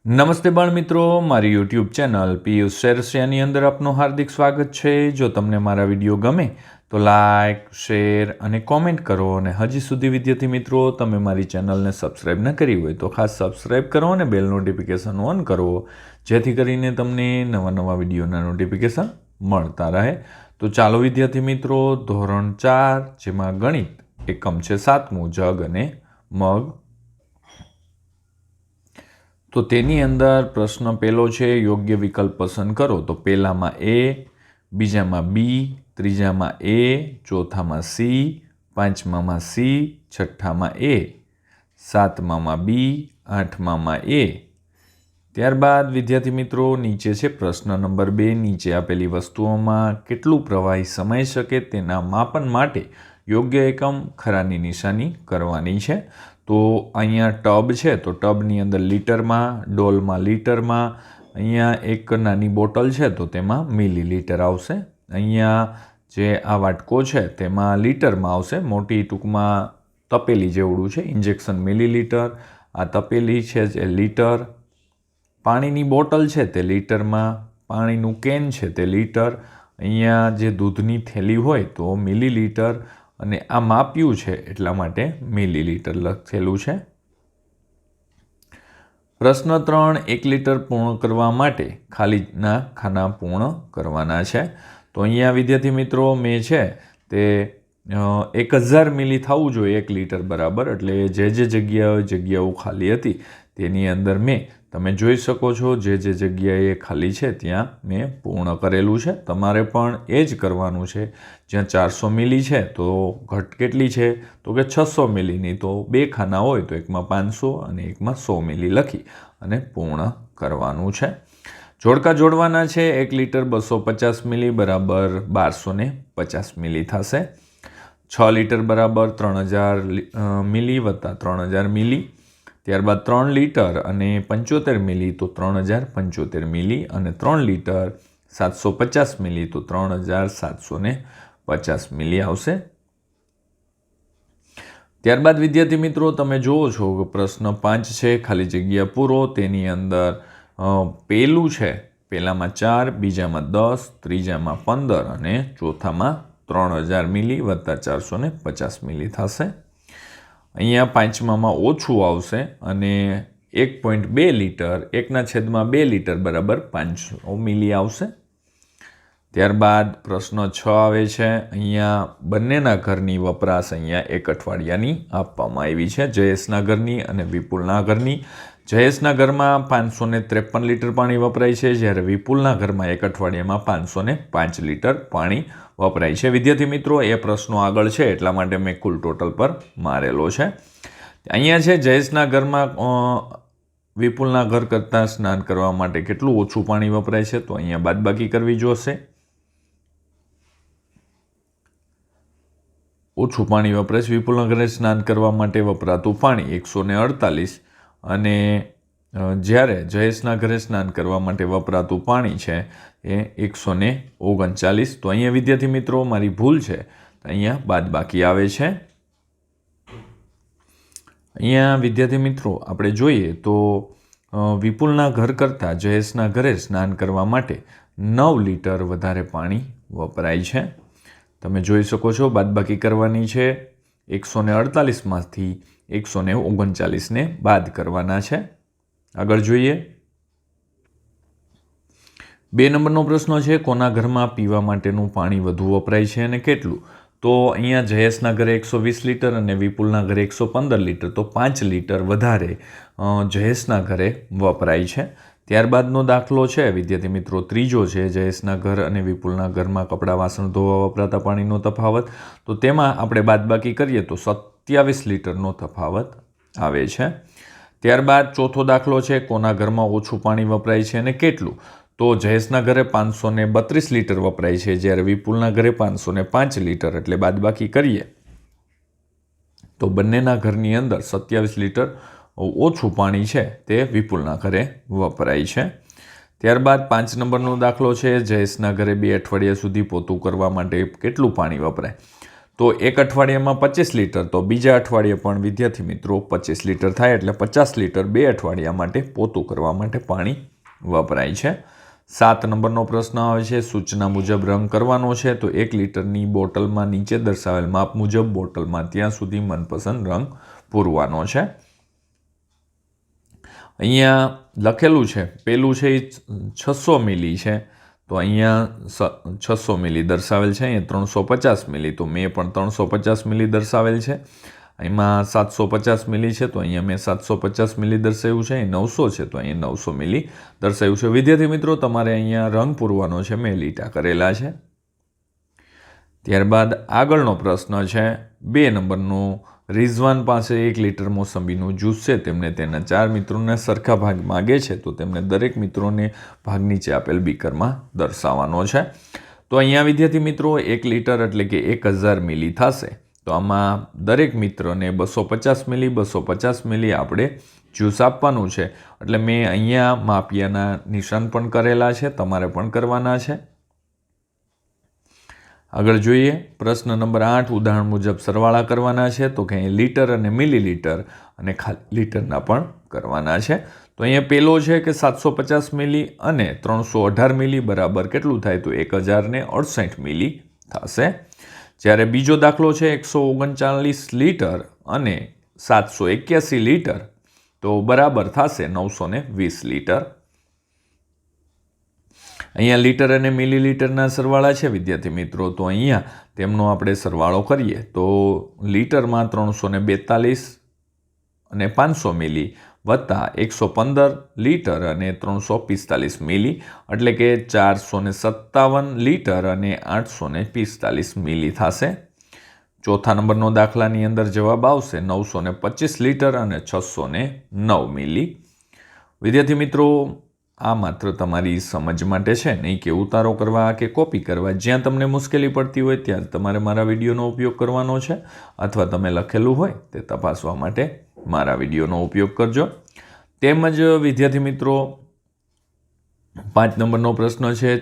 નમસ્તે બાળ મિત્રો, મારી યુટ્યુબ ચેનલ પિયુષ શેરસિયાની અંદર આપનું હાર્દિક સ્વાગત છે। જો તમને મારા વિડીયો ગમે તો લાઇક, શેર અને કોમેન્ટ કરો અને હજી સુધી વિદ્યાર્થી મિત્રો તમે મારી ચેનલને સબસ્ક્રાઈબ ન કરી હોય તો ખાસ સબસ્ક્રાઈબ કરો અને બેલ નોટિફિકેશન ઓન કરો, જેથી કરીને તમને નવા વિડીયોના નોટિફિકેશન મળતા રહે। તો ચાલો વિદ્યાર્થી મિત્રો, ધોરણ 4 જેમાં ગણિત એકમ છે 7મું જગ અને મગ, તો તેની અંદર પ્રશ્ન પહેલો છે યોગ્ય વિકલ્પ પસંદ કરો। તો પહેલામાં એ, બીજામાં બી, ત્રીજામાં એ, ચોથામાં સી, પાંચમામાં સી, છઠ્ઠામાં એ, સાતમામાં બી, આઠમામાં એ। ત્યારબાદ વિદ્યાર્થી મિત્રો નીચે છે પ્રશ્ન નંબર 2, નીચે આપેલી વસ્તુઓમાં કેટલું પ્રવાહી સમાઈ શકે તેના માપન માટે યોગ્ય એકમ ખરાની નિશાની કરવાની છે। તો અહીંયા ટબ છે તો ટબની અંદર લીટરમાં, ડોલમાં લીટરમાં, અહીંયા એક નાની બોટલ છે તો તેમાં મિલીલીટર આવશે, અહીંયા જે આ વાટકો છે તેમાં લીટરમાં આવશે, મોટી ટૂંકમાં તપેલી જેવડું છે, ઇન્જેક્શન મિલીલીટર, આ તપેલી છે જે લીટર, પાણીની બોટલ છે તે લીટરમાં, પાણીનું કેન છે તે લીટર, અહીંયા જે દૂધની થેલી હોય તો મિલીલીટર, અને આ માપ્યું છે એટલા માટે મિલીલીટર લખેલું છે। પ્રશ્ન 3, 1 લીટર પૂર્ણ કરવા માટે ખાલીના ખાના પૂર્ણ કરવાના છે। તો અહીંયા વિદ્યાર્થી મિત્રો મેં છે તે 1000 મિલી થવું જોઈએ 1 લીટર બરાબર, એટલે જે જગ્યાઓ ખાલી હતી તેની અંદર તમે જોઈ શકો છો જે જગ્યાએ ખાલી છે ત્યાં મેં પૂર્ણ કરેલું છે। તમારે પણ એ જ કરવાનું છે। જ્યાં 400 મિલી છે તો ઘટ કેટલી છે તો કે 600 મિલીની, તો 2 ખાના હોય તો એકમાં 500 અને એકમાં 100 મિલી લખી અને પૂર્ણ કરવાનું છે। જોડકા જોડવાના છે। 1 લીટર 250 મિલી બરાબર 1250 મિલી થશે, 6 લીટર બરાબર 3000 મિલી વત્તા 3000 મિલી, ત્યારબાદ 3 લીટર અને 75 મિલી તો 3075 મિલી, અને 3 લીટર 750 મિલી તો 3750 મિલી આવશે। ત્યારબાદ વિદ્યાર્થી મિત્રો તમે જુઓ છો કે પ્રશ્ન 5 છે ખાલી જગ્યા પૂરો, તેની અંદર પહેલું છે પહેલામાં 4, બીજામાં 10, ત્રીજામાં 15 અને ચોથામાં 3000 મિલી વત્તા 450 મિલી થશે। અહીંયા પાંચમામાં ઓછું આવશે અને 1.2 લીટર, 1/2 લીટર બરાબર 500 મિલી આવશે। ત્યારબાદ પ્રશ્ન 6 આવે છે, અહીંયા બંનેના ઘરની વપરાશ અહીંયા એક અઠવાડિયાની આપવામાં આવી છે, જયેશના ઘરની અને વિપુલના ઘરની। જયેશના ઘરમાં 553 લીટર પાણી વપરાય છે, જ્યારે વિપુલના ઘરમાં એક અઠવાડિયામાં 505 લીટર પાણી વપરાય છે। વિદ્યાર્થી મિત્રો એ પ્રશ્નો આગળ છે એટલા માટે મેં કુલ ટોટલ પર મારેલો છે। અહીંયા છે જયેશના ઘરમાં વિપુલના ઘર કરતાં સ્નાન કરવા માટે કેટલું ઓછું પાણી વપરાય છે, તો અહીંયા બાદબાકી કરવી જોશે। ઓછું પાણી વપરાય છે, વિપુલના ઘરે સ્નાન કરવા માટે વપરાતું પાણી 148, અને જ્યારે જયેશના ઘરે સ્નાન કરવા માટે વપરાતું પાણી છે એ 139। તો અહીંયા વિદ્યાર્થી મિત્રો મારી ભૂલ છે, અહીંયા બાદબાકી આવે છે। અહીંયા વિદ્યાર્થી મિત્રો આપણે જોઈએ તો વિપુલના ઘર કરતાં જયેશના ઘરે સ્નાન કરવા માટે 9 લીટર વધારે પાણી વપરાય છે। તમે જોઈ શકો છો બાદબાકી કરવાની છે, 148માંથી 139ને બાદ કરવાના છે। આગળ જોઈએ 2 નંબરનો પ્રશ્ન છે, કોના ઘરમાં પીવા માટેનું પાણી વધુ વપરાય છે અને કેટલું? તો અહીંયા જયેશના ઘરે 120 લીટર અને વિપુલના ઘરે 115 લીટર, તો 5 લીટર વધારે જયેશના ઘરે વપરાય છે। ત્યારબાદનો દાખલો છે વિદ્યાર્થી મિત્રો ત્રીજો છે, જયેશના ઘર અને વિપુલના ઘરમાં કપડાં વાસણ ધોવા વપરાતા પાણીનો તફાવત, તો તેમાં આપણે બાદબાકી કરીએ તો 27 લીટરનો તફાવત આવે છે। ત્યારબાદ ચોથો દાખલો છે, કોના ઘરમાં ઓછું પાણી વપરાય છે અને કેટલું? તો જયેશના ઘરે 532 લીટર વપરાય છે, જ્યારે વિપુલના ઘરે 505 લીટર, એટલે બાદબાકી કરીએ તો બંનેના ઘરની અંદર 27 લીટર ઓછું પાણી છે તે વિપુલના ઘરે વપરાય છે। ત્યારબાદ 5 નંબરનો દાખલો છે, જયેશના ઘરે 2 અઠવાડિયા સુધી પોતું કરવા માટે કેટલું પાણી વપરાય? તો એક અઠવાડિયામાં 25 લીટર, તો બીજા અઠવાડિયે પણ વિદ્યાર્થી મિત્રો 25 લીટર થાય, એટલે 50 લીટર 2 અઠવાડિયા માટે પોતું કરવા માટે પાણી વપરાય છે. 7 નંબરનો પ્રશ્ન આવે છે, સૂચના મુજબ રંગ કરવાનો છે. તો 1 લીટરની બોટલમાં નીચે દર્શાવેલ માપ મુજબ બોટલમાં ત્યાં સુધી મનપસંદ રંગ પૂરવાનો છે. અહીંયા લખેલું છે, પેલું છે એ 600 મિલી છે, તો અહીંયા 600 મિલી દર્શાવેલ છે, અહીંયા 350 મિલી, તો મેં પણ 350 મિલી દર્શાવેલ છે. એમાં 750 મિલી છે, તો અહીંયા મેં 750 મિલી દર્શાવ્યું છે. અહીં 900 છે, તો અહીંયા 900 મિલી દર્શાવ્યું છે. વિદ્યાર્થી મિત્રો, તમારે અહીંયા રંગ પૂરવાનો છે, મેં લીટા કરેલા છે. ત્યારબાદ આગળનો પ્રશ્ન છે 2 નંબરનું, રિઝવાન પાસે 1 લીટર મોસંબીનું જ્યુસ છે, તેમને તેના 4 મિત્રોને સરખા ભાગ માગે છે, તો તેમને દરેક મિત્રોને ભાગ નીચે આપેલ બીકરમાં દર્શાવવાનો છે. તો અહીંયા વિદ્યાર્થી મિત્રો 1 લીટર એટલે કે 1000 મિલી થશે, તો આમાં દરેક મિત્રને 250 મિલી 250 મિલી આપણે જ્યુસ આપવાનું છે. એટલે મેં અહીંયા માપિયાના નિશાન પણ કરેલા છે, તમારે પણ કરવાના છે. આગળ જોઈએ પ્રશ્ન નંબર 8, ઉદાહરણ મુજબ સરવાળા કરવાના છે. તો કે લીટર અને મિલીલીટર અને ખાલી લીટરના પણ કરવાના છે. તો અહીંયા પેલો છે કે 750 મિલી અને 318 મિલી બરાબર કેટલું થાય? તો 1068 મિલી થશે. જ્યારે બીજો દાખલો છે 139 લીટર અને 781 લીટર, તો બરાબર થશે 920 લીટર. અહીંયા લીટર અને મિલીલીટરના સરવાળા છે વિદ્યાર્થી મિત્રો, તો અહીંયા તેમનો આપણે સરવાળો કરીએ તો લીટરમાં 342 અને 500 મિલી વત્તા 115 લીટર અને 345 મિલી, એટલે કે 457 લીટર અને 845 મિલી થશે. ચોથા નંબરનો દાખલાની અંદર જવાબ આવશે 925 લીટર અને 609 મિલી. વિદ્યાર્થી મિત્રો, આ માત્ર તમારી સમજ માટે છે, નહીં કે ઉતારો કરવા કે કોપી કરવા. જ્યાં તમને મુશ્કેલી પડતી હોય ત્યાં તમારે મારા વિડીયોનો ઉપયોગ કરવાનો છે, અથવા તમે લખેલું હોય તે તપાસવા માટે મારા વિડીયોનો ઉપયોગ કરજો. તેમજ વિદ્યાર્થી મિત્રો 5 નંબરનો પ્રશ્ન છે,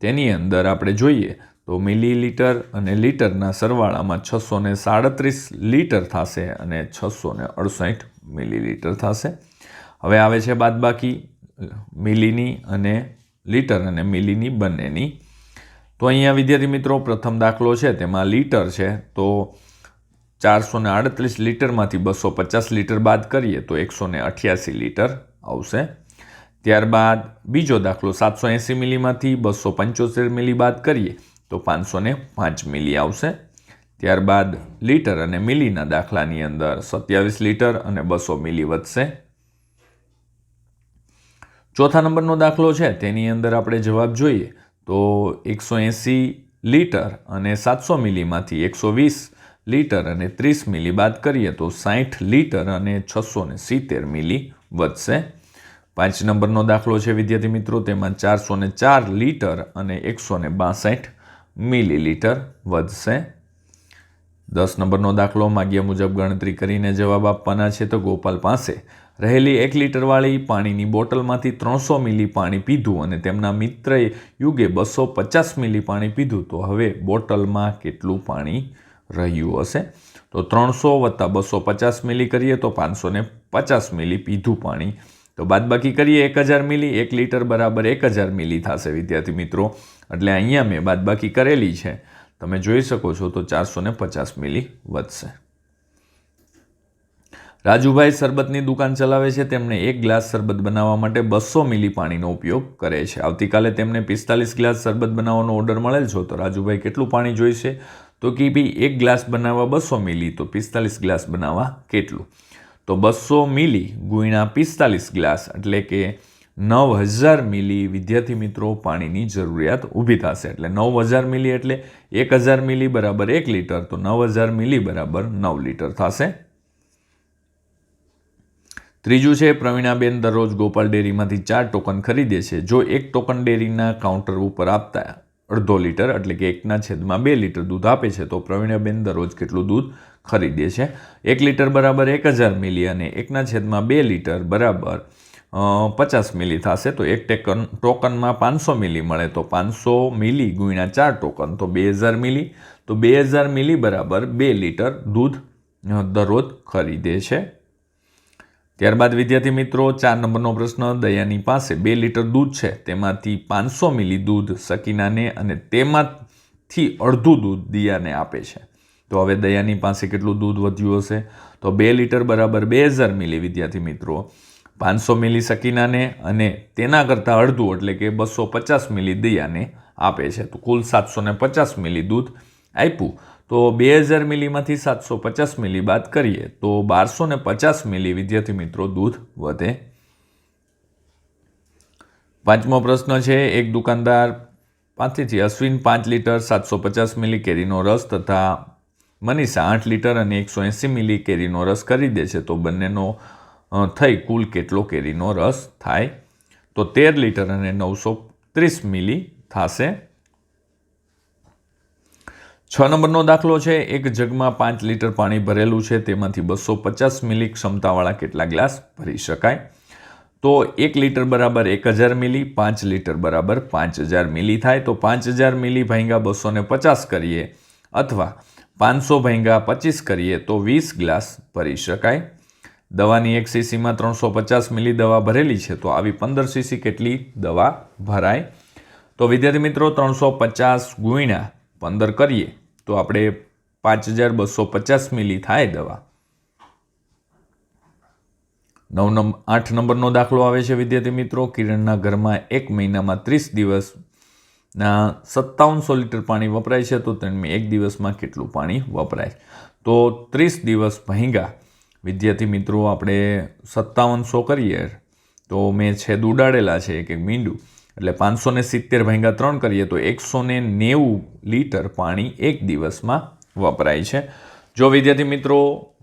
તેની અંદર આપણે જોઈએ તો મિલીલીટર અને લીટરના સરવાળામાં 637 લીટર થશે અને 668 મિલીલીટર થશે. હવે આવે છે બાદબાકી મિલીની અને લીટર અને મિલીની બંનેની. તો અહીંયા વિદ્યાર્થી મિત્રો પ્રથમ દાખલો છે તેમાં લીટર છે, તો 438 લીટરમાંથી 250 લીટર બાદ કરીએ તો 188 લીટર આવશે. ત્યારબાદ બીજો દાખલો 780 મિલીમાંથી 275 મિલી બાદ કરીએ તો 505 મિલી આવશે. ત્યારબાદ લીટર અને મિલીના દાખલાની અંદર 27 લીટર અને 200 મિલી વધશે. ચોથા નંબરનો દાખલો છે તેની અંદર આપણે જવાબ જોઈએ તો 180 લીટર અને 700 મિલીમાંથી 120 લીટર અને 30 મિલી બાદ કરીએ તો 60 લીટર અને 670 મિલી વધશે. 5 નંબરનો દાખલો છે વિદ્યાર્થી મિત્રો, તેમાં 404 લીટર અને 162 મિલીલીટર વધશે. 10 નંબરનો દાખલો માગ્યા મુજબ ગણતરી કરીને જવાબ આપવાના છે. તો ગોપાલ પાસે રહેલી 1 લીટરવાળી પાણીની બોટલમાંથી 300 મિલી પાણી પીધું અને તેમના મિત્રએ યુગે 250 મિલી પાણી પીધું, તો હવે બોટલમાં કેટલું પાણી રહ્યું હશે? તો 300 વત્તા 250 મિલી કરીએ તો 550 મિલી પીધું પાણી. તો બાદબાકી કરીએ 1000 મિલી, 1 લીટર બરાબર 1000 મિલી થશે વિદ્યાર્થી મિત્રો. એટલે અહીંયા મેં બાદબાકી કરેલી છે, તમે જોઈ શકો છો. તો 450 મિલી વધશે. રાજુભાઈ શરબતની દુકાન ચલાવે છે, તેમને 1 ગ્લાસ શરબત બનાવવા માટે 200 મિલી પાણીનો ઉપયોગ કરે છે. આવતીકાલે તેમને 45 ગ્લાસ શરબત બનાવવાનો ઓર્ડર મળેલ છે, તો રાજુભાઈ કેટલું પાણી જોઈશે? તો કે ભાઈ 1 ગ્લાસ બનાવવા 200 મિલી, તો 45 ગ્લાસ બનાવવા કેટલું? તો 200 મિલી ગુણ્યા 45 ગ્લાસ એટલે કે 9000 મિલી વિદ્યાર્થી મિત્રો પાણીની જરૂરિયાત ઊભી થશે. એટલે 9000 મિલી એટલે 1000 મિલી બરાબર 1 લીટર, તો 9000 મિલી બરાબર 9 લીટર થશે. ત્રીજું છે, પ્રવીણાબેન દરરોજ ગોપાલ ડેરીમાંથી 4 ટોકન ખરીદે છે. જો એક ટોકન ડેરીના કાઉન્ટર ઉપર આપતા અડધો લીટર એટલે કે 1/2 લીટર દૂધ આપે છે, તો પ્રવીણાબેન દરરોજ કેટલું દૂધ ખરીદે છે? 1 લીટર બરાબર 1000 મિલી અને 1/2 લીટર બરાબર 50 મિલી થશે. તો એક ટોકનમાં 500 મિલી મળે, તો 500 મિલી ગુણ્યા 4 ટોકન તો 2000 મિલી. તો 2000 મિલી બરાબર 2 લીટર દૂધ દરરોજ ખરીદે છે. ત્યારબાદ વિદ્યાર્થી મિત્રો 4 નંબરનો પ્રશ્ન, દયાની પાસે 2 લીટર દૂધ છે, તેમાંથી 500 મિલી દૂધ સકીનાને અને તેમાંથી અડધું દૂધ દિયાને આપે છે. તો હવે દયાની પાસે કેટલું દૂધ વધ્યું હશે? તો 2 લીટર બરાબર 2000 મિલી વિદ્યાર્થી મિત્રો, 500 મિલી સકીનાને અને તેના કરતાં અડધું એટલે કે 250 મિલી દયાને આપે છે. તો કુલ 750 મિલી દૂધ આપ્યું. તો 2000 મિલીમાંથી 750 મિલી બાદ કરીએ તો 1250 મિલી વિદ્યાર્થી મિત્રો દૂધ વધે. 5મો પ્રશ્ન છે, એક દુકાનદાર પાસેથી અશ્વિન 5 લીટર 750 મિલી કેરીનો રસ તથા મનીષા 8 લીટર અને 180 મિલી કેરીનો રસ ખરીદે છે. તો બંનેનો થઈ કુલ કેટલો કેરીનો રસ થાય? તો 13 લીટર અને 930 મિલી થશે. 6 નંબરનો દાખલો છે, એક જગમાં 5 લીટર પાણી ભરેલું છે, તેમાંથી 250 મિલી ક્ષમતાવાળા કેટલા ગ્લાસ ભરી શકાય? તો 1 લીટર બરાબર 1000 મિલી, 5 લીટર બરાબર 5000 મિલી થાય. તો 5000 મિલી ભાંગ્યા 250 કરીએ અથવા 500 ભાંગ્યા 25 કરીએ તો 20 ગ્લાસ ભરી શકાય. દવાની 1 સીસીમાં 350 મિલી દવા ભરેલી છે, તો આવી 15 સીસી કેટલી દવા ભરાય? તો વિદ્યાર્થી મિત્રો 350 ગુણ્યા 15 કરીએ તો આપણે 5250 મિલી થાય દવા. 8 નંબરનો દાખલો આવે છે વિદ્યાર્થી મિત્રો, કિરણના ઘરમાં 1 મહિનામાં 30 દિવસના 5700 લીટર પાણી વપરાય છે, તો તેમાં 1 દિવસમાં કેટલું પાણી વપરાય? તો 30 દિવસ ભાંગ્યા વિદ્યાર્થી મિત્રો આપણે 5700 કરીએ તો મેં છેદ ઉડાડેલા છે એક મીંડું, એટલે 570 ભાંગ્યા 3 કરીએ તો 190 લીટર પાણી 1 દિવસમાં વપરાય છે. જો વિદ્યાર્થી મિત્રો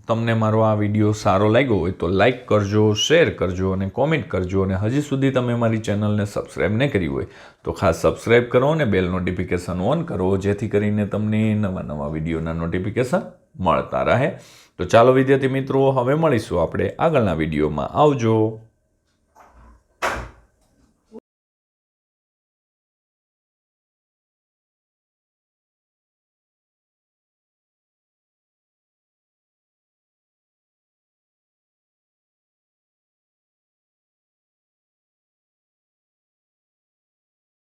તમને મારો આ વિડીયો સારો લાગ્યો હોય તો લાઈક કરજો, શેર કરજો અને કોમેન્ટ કરજો. અને હજી સુધી તમે મારી ચેનલને સબસ્ક્રાઈબ ન કરી હોય તો ખાસ સબસ્ક્રાઈબ કરો અને બેલ નોટિફિકેશન ઓન કરો, જેથી કરીને તમને નવા વિડીયોના નોટિફિકેશન મળતા રહે. તો ચાલો વિદ્યાર્થી મિત્રો, હવે મળીશું આપણે આગળના વિડીયોમાં. આવજો.